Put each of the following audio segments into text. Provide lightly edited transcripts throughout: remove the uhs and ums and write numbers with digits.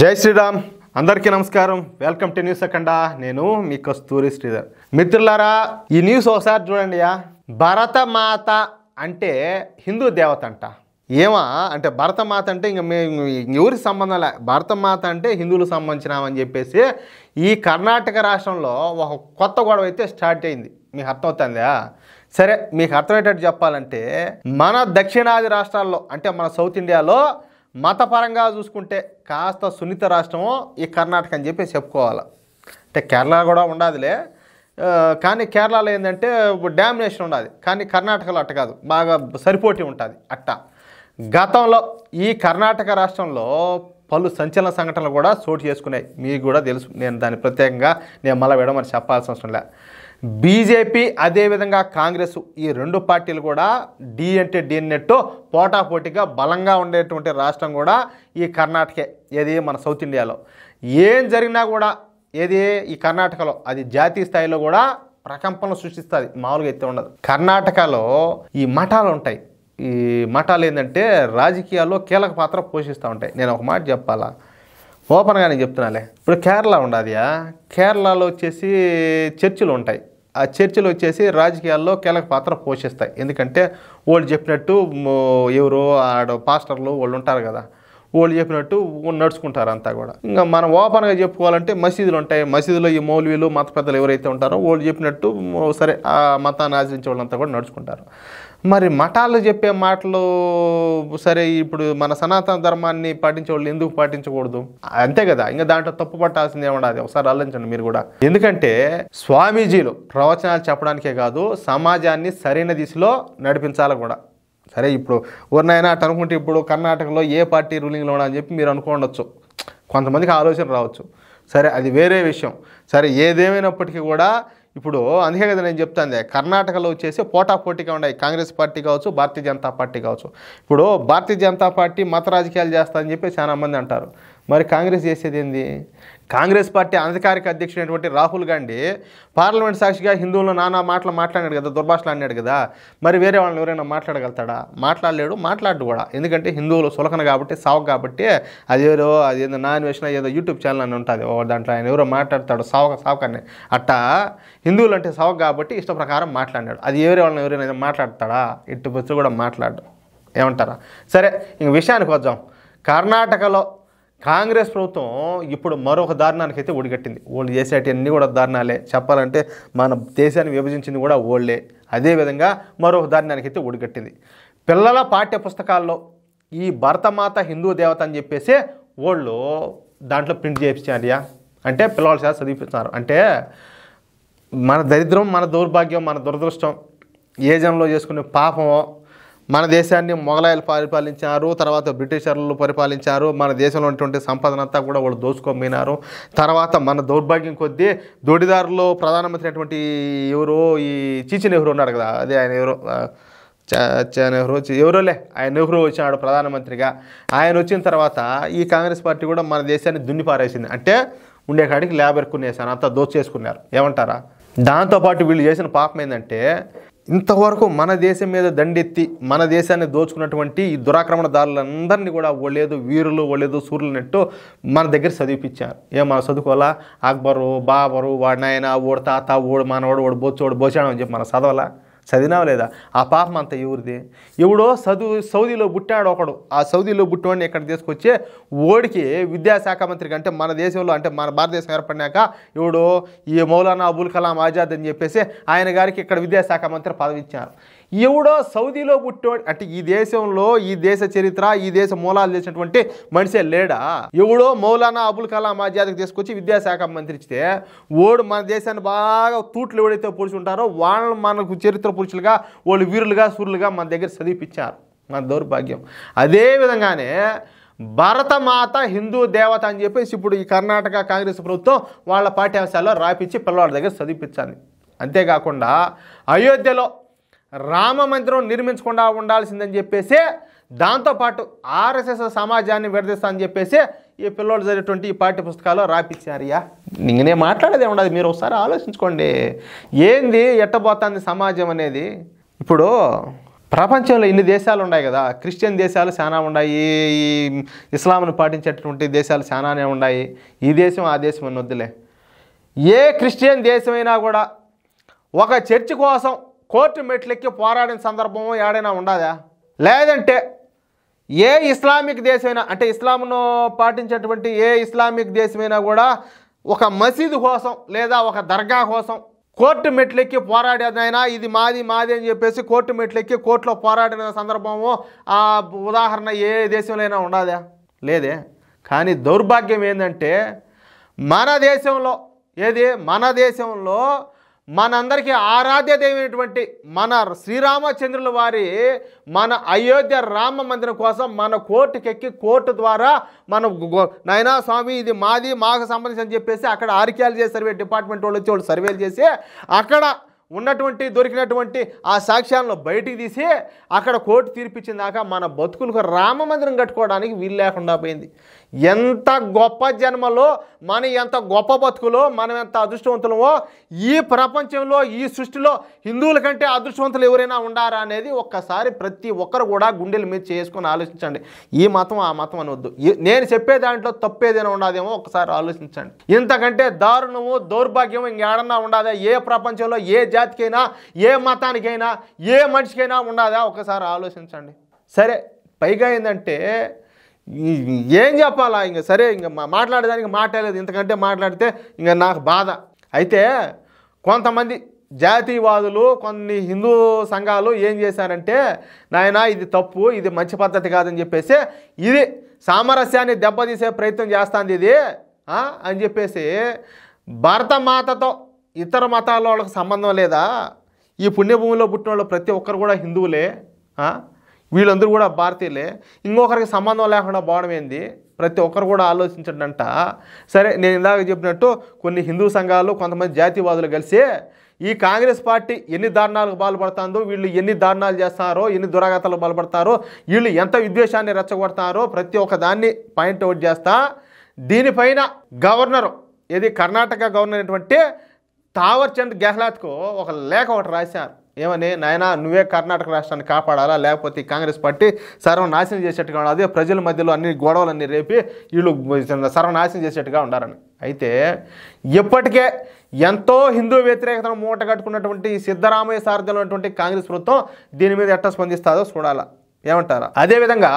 జై శ్రీరామ్ అందరికీ నమస్కారం. Welcome to news Akhanda. నేను మీ కస్తూరి శ్రీధర్. మిత్రులారా, ఈ న్యూస్ ఒకసారి చూడండి. భరతమాత అంటే హిందూ దేవత అంట. ఏమా అంటే భరతమాత అంటే ఇంక ఎవరికి సంబంధం లే, భరతమాత అంటే హిందువులకు సంబంధించినామని చెప్పేసి ఈ కర్ణాటక రాష్ట్రంలో ఒక కొత్త గొడవ అయితే స్టార్ట్ అయింది. మీకు అర్థమవుతుందా? సరే, మీకు అర్థమయ్యేటట్టు చెప్పాలంటే మన దక్షిణాది రాష్ట్రాల్లో అంటే మన సౌత్ ఇండియాలో మతపరంగా చూసుకుంటే కాస్త సున్నిత రాష్ట్రము ఈ కర్ణాటక అని చెప్పి చెప్పుకోవాలి. అంటే కేరళ కూడా ఉండదులే, కానీ కేరళలో ఏంటంటే డామినేషన్ ఉండదు, కానీ కర్ణాటకలో అట్ట కాదు, బాగా సరిపోటీ ఉంటుంది అట్ట. గతంలో ఈ కర్ణాటక రాష్ట్రంలో పలు సంచలన సంఘటనలు కూడా చోటు చేసుకున్నాయి. మీకు కూడా తెలుసు, నేను దాన్ని ప్రత్యేకంగా మళ్ళీ విడమని చెప్పాల్సిన అవసరం లే. బీజేపీ అదేవిధంగా కాంగ్రెస్ ఈ రెండు పార్టీలు కూడా డి అంటే డిన్నెట్టు పోటాపోటీగా బలంగా ఉండేటువంటి రాష్ట్రం కూడా ఈ కర్ణాటకే. ఏది మన సౌత్ ఇండియాలో ఏం జరిగినా కూడా ఏది ఈ కర్ణాటకలో అది జాతీయ స్థాయిలో కూడా ప్రకంపనలు సృష్టిస్తుంది, మామూలుగా అయితే ఉండదు. కర్ణాటకలో ఈ మఠాలు ఉంటాయి. ఈ మఠాలు ఏంటంటే రాజకీయాల్లో కీలక పాత్ర పోషిస్తూ ఉంటాయి. నేను ఒక మాట చెప్పాలా, ఓపెన్గానే చెప్తున్నాలే. ఇప్పుడు కేరళ ఉండదు, కేరళలో వచ్చేసి చర్చిలు ఉంటాయి. ఆ చర్చిలు వచ్చేసి రాజకీయాల్లో కీలక పాత్ర పోషిస్తాయి. ఎందుకంటే వాళ్ళు చెప్పినట్టు ఎవరో ఆడ పాస్టర్లు వాళ్ళు ఉంటారు కదా, వాళ్ళు చెప్పినట్టు నడుచుకుంటారు అంతా కూడా. ఇంకా మనం ఓపెన్గా చెప్పుకోవాలంటే మసీదులు ఉంటాయి. మసీదులో ఈ మౌల్వీలు మత పెద్దలు ఎవరైతే ఉంటారో వాళ్ళు చెప్పినట్టు సరే ఆ మతాన్ని ఆచరించే వాళ్ళంతా కూడా నడుచుకుంటారు. మరి మఠాలు చెప్పే మాటలు సరే, ఇప్పుడు మన సనాతన ధర్మాన్ని పాటించే వాళ్ళు ఎందుకు పాటించకూడదు? అంతే కదా, ఇంకా దాంట్లో తప్పు పట్టాల్సిందే ఉండదు. ఒకసారి ఆలోచించండి మీరు కూడా. ఎందుకంటే స్వామీజీలు ప్రవచనాలు చెప్పడానికే కాదు, సమాజాన్ని సరైన దిశలో నడిపించాలి కూడా. సరే, ఇప్పుడు ఎవరినైనా అటు అనుకుంటే ఇప్పుడు కర్ణాటకలో ఏ పార్టీ రూలింగ్లో ఉన్నా అని చెప్పి మీరు అనుకోవచ్చు, కొంతమందికి ఆలోచన రావచ్చు. సరే, అది వేరే విషయం. సరే, ఏదేమైనప్పటికీ కూడా ఇప్పుడు అందుకే కదా నేను చెప్తాను, కర్ణాటకలో వచ్చేసి పోటాపోటీగా ఉన్నాయి. కాంగ్రెస్ పార్టీ కావచ్చు, భారతీయ జనతా పార్టీ కావచ్చు. ఇప్పుడు భారతీయ జనతా పార్టీ మత రాజకీయాలు చేస్తారని చెప్పి చాలా మంది అంటారు. మరి కాంగ్రెస్ చేసేది ఏంది? కాంగ్రెస్ పార్టీ అధికారిక అధ్యక్షుడైనటువంటి రాహుల్ గాంధీ పార్లమెంట్ సాక్షిగా హిందువులను నానా మాటలు మాట్లాడాడు కదా, దుర్భాషలు అన్నాడు కదా. మరి వేరే వాళ్ళని ఎవరైనా మాట్లాడగలుగుతాడా? మాట్లాడలేడు, మాట్లాడు కూడా. ఎందుకంటే హిందువులు సులకన కాబట్టి, సావు కాబట్టి. అదేదో అదేదో నాన్ వేసిన ఏదో యూట్యూబ్ ఛానల్ అని ఉంటుంది, దాంట్లో ఆయన ఎవరో మాట్లాడతాడు సావుకని. అట్టా హిందువులు అంటే సావు కాబట్టి ఇష్ట ప్రకారం మాట్లాడినాడు. అది వేరే వాళ్ళని ఎవరైనా మాట్లాడతాడా? ఇటు బస్సు కూడా మాట్లాడు. ఏమంటారా? సరే, ఇంక విషయానికి వద్దాం. కర్ణాటకలో కాంగ్రెస్ ప్రభుత్వం ఇప్పుడు మరొక దారుణానికి అయితే ఒడిగట్టింది. వాళ్ళు చేసేటన్నీ కూడా దారుణాలే. చెప్పాలంటే మన దేశాన్ని విభజించింది కూడా ఓళ్ళే. అదేవిధంగా మరొక దారుణానికి అయితే ఒడిగట్టింది. పిల్లల పాఠ్య పుస్తకాల్లో ఈ భరతమాత హిందూ దేవత అని చెప్పేసి వాళ్ళు దాంట్లో ప్రింట్ చేయించారు. అంటే పిల్లల చేత చదివిస్తున్నారు. అంటే మన దరిద్రం, మన దౌర్భాగ్యం, మన దురదృష్టం, ఏ జనంలో చేసుకునే పాపమో. మన దేశాన్ని మొఘలాయలు పరిపాలించారు, తర్వాత బ్రిటిషర్లు పరిపాలించారు. మన దేశంలో ఉన్నటువంటి సంపదనంతా కూడా వాళ్ళు దోచుకోపోయినారు. తర్వాత మన దౌర్భాగ్యం కొద్దీ దొడిదారులో ప్రధానమంత్రి అయినటువంటి ఎవరో ఈ చీచి నెహ్రూ ఉన్నాడు కదా, అదే ఆయన ఎవరో నెహ్రూ ఎవరోలే, ఆయన నెహ్రూ వచ్చినాడు ప్రధానమంత్రిగా. ఆయన వచ్చిన తర్వాత ఈ కాంగ్రెస్ పార్టీ కూడా మన దేశాన్ని దున్ని పారేసింది. అంటే ఉండే కాడికి ల్యాబ్ ఎరుకునేసాను, అంతా దోచేసుకున్నారు. ఏమంటారా? దాంతోపాటు వీళ్ళు చేసిన పాపం ఏంటంటే ఇంతవరకు మన దేశం మీద దండెత్తి మన దేశాన్ని దోచుకున్నటువంటి ఈ దురాక్రమణదారులందరినీ కూడా ఓళ్ళేదో వీరులు, ఓళ్ళేదో సూర్యులనట్టు మన దగ్గర చదివిపించారు. మన చదువుకోవాలా? అక్బరు, బాబరు, వాడి నాయన, ఓడి తాత, ఓడి మనవాడు, ఓడి బొచ్చోడు బోచాడు అని చెప్పి మన చదవాలా? చదివినావు లేదా? ఆ పాపం అంతా ఎవరిది? ఎవడో సౌదీలో పుట్టాడు ఒకడు. ఆ సౌదీలో పుట్టినవాడిని ఇక్కడ తీసుకొచ్చి ఓడికి విద్యాశాఖ మంత్రికి, అంటే మన దేశంలో అంటే మన భారతదేశం ఏర్పడినాక ఎవడో ఈ మౌలానా అబుల్ కలాం ఆజాద్ అని చెప్పేసి ఆయన గారికి ఇక్కడ విద్యాశాఖ మంత్రి పదవి ఇచ్చారు. ఎవడో సౌదీలో పుట్టినోడు అంటే ఈ దేశంలో ఈ దేశ చరిత్ర, ఈ దేశ మూలాలు చేసినటువంటి మనిషే లేడా? ఎవడో మౌలానా అబుల్ కలాం ఆజాద్కి తీసుకొచ్చి విద్యాశాఖ మంత్రి ఇస్తే ఓడు మన దేశాన్ని బాగా తూట్లు ఎవడైతే పురుషుంటారో వాళ్ళు మనకు చరిత్ర పురుషులుగా, వాళ్ళు వీరులుగా, సూర్యులుగా మన దగ్గర చదివిపించారు. మన దౌర్భాగ్యం. అదేవిధంగానే భరతమాత హిందూ దేవత అని చెప్పేసి ఇప్పుడు ఈ కర్ణాటక కాంగ్రెస్ ప్రభుత్వం వాళ్ళ పాఠ్యాంశాల్లో రాపించి పిల్లవాళ్ళ దగ్గర చదివిపించాలి. అంతేకాకుండా అయోధ్యలో రామ మందిరం నిర్మించకుండా ఉండాల్సిందని చెప్పేసి, దాంతోపాటు ఆర్ఎస్ఎస్ సమాజాన్ని విడదీస్తా అని చెప్పేసి ఈ పిల్లలు జరిగేటువంటి ఈ పాఠ్య పుస్తకాల్లో రాపించారియా. ఇంకనే మాట్లాడేది ఉండదు. మీరు ఒకసారి ఆలోచించుకోండి, ఏంది ఎట్టబోతుంది సమాజం అనేది. ఇప్పుడు ప్రపంచంలో ఇన్ని దేశాలు ఉన్నాయి కదా, క్రిస్టియన్ దేశాలు చాలా ఉన్నాయి, ఈ ఇస్లాంను పాటించేటటువంటి దేశాలు చాలానే ఉన్నాయి. ఈ దేశం ఆ దేశం అని వద్దులే. ఏ క్రిస్టియన్ దేశమైనా కూడా ఒక చర్చి కోసం కోర్టు మెట్లెక్కి పోరాడిన సందర్భం ఏడైనా ఉండదా? లేదంటే ఏ ఇస్లామిక్ దేశమైనా, అంటే ఇస్లాంను పాటించేటువంటి ఏ ఇస్లామిక్ దేశమైనా కూడా ఒక మసీదు కోసం లేదా ఒక దర్గా కోసం కోర్టు మెట్లెక్కి పోరాడేదైనా ఇది మాది మాది అని చెప్పేసి కోర్టు మెట్లెక్కి కోర్టులో పోరాడిన సందర్భము ఆ ఉదాహరణ ఏ దేశంలో ఉండదా? లేదే. కానీ దౌర్భాగ్యం ఏంటంటే మన దేశంలో మనందరికీ ఆరాధ్య దైవమైనటువంటి మన శ్రీరామచంద్రుల వారి మన అయోధ్య రామ మందిరం కోసం మన కోర్టుకెక్కి కోర్టు ద్వారా మనం నాయనా స్వామి ఇది మాది మాకు సంబంధించి అని చెప్పేసి అక్కడ ఆర్కియాలజీ సర్వే డిపార్ట్మెంట్ వాళ్ళు వచ్చి వాళ్ళు సర్వేలు చేసి అక్కడ దొరికినటువంటి ఆ సాక్ష్యాలను బయటికి తీసి అక్కడ కోర్టు తీర్పిచ్చిన దాకా మన బతుకులకు రామ మందిరం కట్టుకోవడానికి వీలు లేకుండా పోయింది. ఎంత గొప్ప జన్మలో మనం ఎంత గొప్ప బతుకులో మనం ఎంత అదృష్టవంతులమో ఈ ప్రపంచంలో ఈ సృష్టిలో హిందువుల కంటే అదృష్టవంతులు ఎవరైనా ఉండారా అనేది ఒక్కసారి ప్రతి ఒక్కరు కూడా గుండెల మీద చేసుకొని ఆలోచించండి. ఈ మతం ఆ మతం అనవద్దు. నేను చెప్పే దాంట్లో తప్పేదైనా ఉండదేమో ఒకసారి ఆలోచించండి. ఇంతకంటే దారుణము దౌర్భాగ్యము ఇంకేడన్నా ఉండదా? ఏ ప్రపంచంలో ఏ జాతికైనా ఏ మతానికైనా ఏ మనిషికైనా ఉండదా? ఒకసారి ఆలోచించండి. సరే, పైగా ఏంటంటే ఏం చెప్పాలా, ఇంక సరే ఇంక మాట్లాడేదానికి మాట్లాడలేదు. ఇంతకంటే మాట్లాడితే ఇంక నాకు బాధ. అయితే కొంతమంది జాతీయవాదులు కొన్ని హిందూ సంఘాలు ఏం చేశారంటే నాయనా ఇది తప్పు, ఇది మంచి పద్ధతి కాదని చెప్పేసి ఇది సామరస్యాన్ని దెబ్బతీసే ప్రయత్నం చేస్తుంది ఇది అని చెప్పేసి భరతమాతతో ఇతర మతాల వాళ్ళకి సంబంధం లేదా? ఈ పుణ్యభూమిలో పుట్టిన వాళ్ళు ప్రతి ఒక్కరు కూడా హిందువులే, వీళ్ళందరూ కూడా భారతీయులే, ఇంకొకరికి సంబంధం లేకుండా పోవడం ఏంది? ప్రతి ఒక్కరు కూడా ఆలోచించండి అంట. సరే, నేను ఇందాక చెప్పినట్టు కొన్ని హిందూ సంఘాలు కొంతమంది జాతీయవాదులు కలిసి ఈ కాంగ్రెస్ పార్టీ ఎన్ని దారుణాలకు పాల్పడుతుందో, వీళ్ళు ఎన్ని దారుణాలు చేస్తారో, ఎన్ని దురాఘాతాలకు పాల్పడతారో, వీళ్ళు ఎంత విద్వేషాన్ని రెచ్చగొడతారో ప్రతి ఒక్క దాన్ని పాయింట్ అవుట్ చేస్తా. దీనిపైన గవర్నరు కర్ణాటక గవర్నర్ అయినటువంటి తావర్చంద్ గెహ్లాట్కు ఒక లేఖ ఒకటి రాశారు. ఏమని, నాయనా నువ్వే కర్ణాటక రాష్ట్రాన్ని కాపాడాలా, లేకపోతే కాంగ్రెస్ పార్టీ సర్వనాశనం చేసేట్టుగా ఉండాలి, అదే ప్రజల మధ్యలో అన్ని గొడవలన్నీ రేపి వీళ్ళు సర్వనాశనం చేసేట్టుగా ఉండాలని. అయితే ఇప్పటికే ఎంతో హిందూ వ్యతిరేకతను మూట కట్టుకున్నటువంటి సిద్ధరామయ్య సారథ్యంలో ఉన్నటువంటి కాంగ్రెస్ ప్రభుత్వం దీని మీద ఎట్లా స్పందిస్తుందో చూడాలా. ఏమంటారా? అదేవిధంగా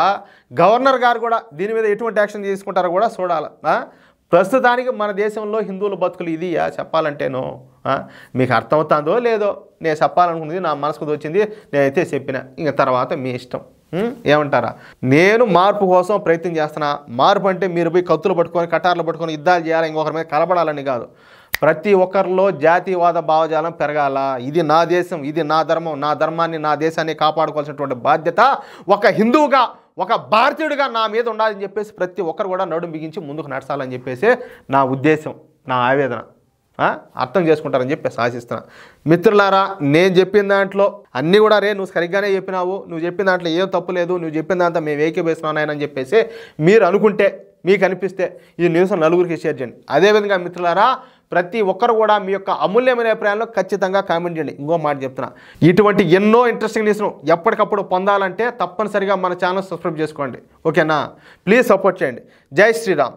గవర్నర్ గారు కూడా దీని మీద ఎటువంటి యాక్షన్ తీసుకుంటారో కూడా చూడాలా. ప్రస్తుతానికి మన దేశంలో హిందువుల బతుకులు ఇది చెప్పాలంటేనో మీకు అర్థమవుతుందో లేదో, నేను చెప్పాలనుకున్నది నా మనసుకు వచ్చింది నేనైతే చెప్పిన, ఇంక తర్వాత మీ ఇష్టం. ఏమంటారా? నేను మార్పు కోసం ప్రయత్నం చేస్తున్నా. మార్పు అంటే మీరు పోయి కత్తులు పట్టుకొని కటార్లు పట్టుకొని యుద్ధాలు చేయాలి, ఇంకొకరి మీద కలబడాలని కాదు. ప్రతి ఒక్కరిలో జాతీయవాద భావజాలం పెరగాల. ఇది నా దేశం, ఇది నా ధర్మం, నా ధర్మాన్ని నా దేశాన్ని కాపాడుకోవాల్సినటువంటి బాధ్యత ఒక హిందువుగా ఒక భారతీయుడిగా నా మీద ఉండాలని చెప్పేసి ప్రతి ఒక్కరు కూడా నడుం బిగించి ముందుకు నడచాలని చెప్పేసి నా ఉద్దేశం, నా ఆవేదన. అర్థం చేసుకుంటారని చెప్పేసి ఆశిస్తున్నా. మిత్రులారా, నేను చెప్పిన దాంట్లో అన్నీ కూడా నువ్వు సరిగ్గానే చెప్పినావు, నువ్వు చెప్పిన దాంట్లో ఏం తప్పు లేదు, నువ్వు చెప్పిన దాంట్లో మేము ఏకీభవిస్తున్నాయని చెప్పేసి మీరు అనుకుంటే, మీకు అనిపిస్తే ఈ న్యూస్ నలుగురికి షేర్ చేయండి. అదేవిధంగా మిత్రులారా, ప్రతి ఒక్కరు కూడా మీ యొక్క అమూల్యమైన అభిప్రాయాలను ఖచ్చితంగా కామెంట్ చేయండి. ఇంకో మాట చెప్తున్నా, ఇటువంటి ఎన్నో ఇంట్రెస్టింగ్ న్యూస్ను ఎప్పటికప్పుడు పొందాలంటే తప్పనిసరిగా మన ఛానల్ సబ్స్క్రైబ్ చేసుకోండి. ఓకేనా? ప్లీజ్ సపోర్ట్ చేయండి. జై శ్రీరామ్.